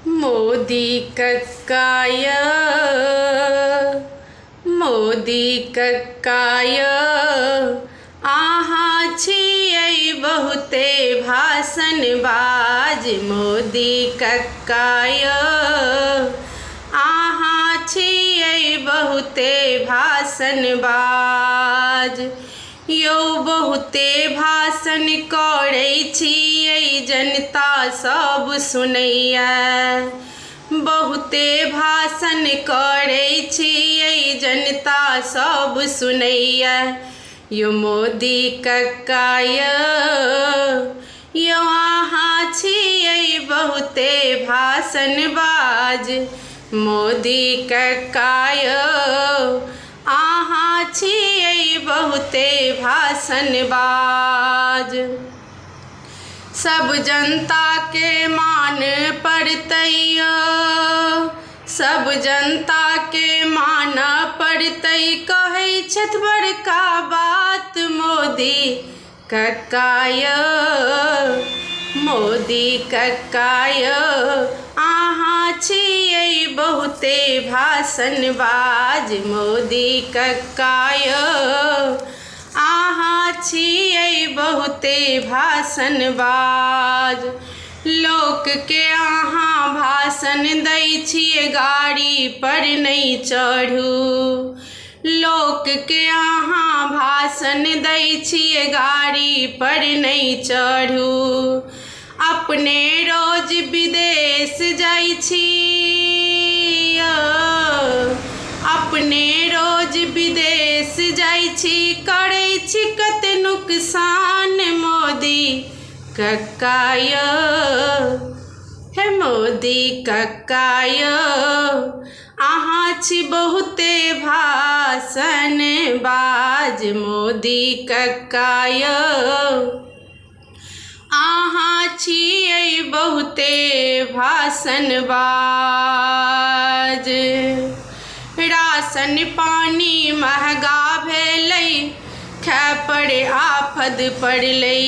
मोदी कक्काय मोदी कक्काय अहाँ छियै बहुते भाषणबाज। मोदी कक्काय अहाँ छियै बहुते भाषणबाज। यौ बहुते भाषण करै छियै जनता सब सुनैया। बहुते भाषण करै छियै जनता सब सुनैया। यौ मोदी कक्काय यौ अहाँ छियै बहुते भाषणबाज। मोदी कक्काय अहाँ छियै बहुते भाषणबाज। सब जनता के मान पड़तै सब जनता के मान पड़तै कहै छथि बड़का बात मोदी कक्काय। मोदी कक्काय अहाँ छियै बहुते भाषणबाज। मोदी कक्काय अहाँ छियै बहुते भाषणबाज। लोक के अहाँ भाषण दै छियै गाड़ी पर नहीं चढ़ू। लोक के अहाँ भाषण दै छियै गाड़ी पर नहीं चढ़ू। अपने रोज विदेश जाइ छी अपने रोज विदेश जाइ छी करै छी कते नुकसान। मोदी कक्काय हे मोदी कक्काय अहाँ छी बहुते भाषणबाज। मोदी कक्काय अहाँ छियै बहुते भाषणबाज। राशन पानी महगा भेलै खाय पड़े आफत पड़लै।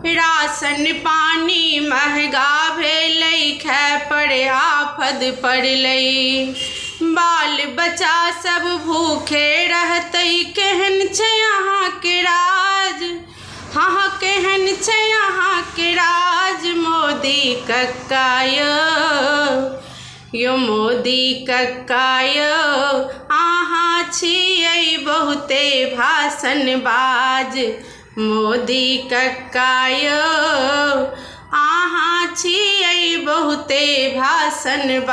राशन पानी महगा भेलै खाय पड़े आफत पड़लै। बाल बच्चा सब भूखे रहतै केहन छै अहाँ के राज। हाँ केहन छै अहाँ के राज। मोदी कक्काय यौ मोदी कक्काय अहाँ छियै बहुते भाषणबाज। मोदी कक्काय अहाँ छियै बहुते भाषणबाज।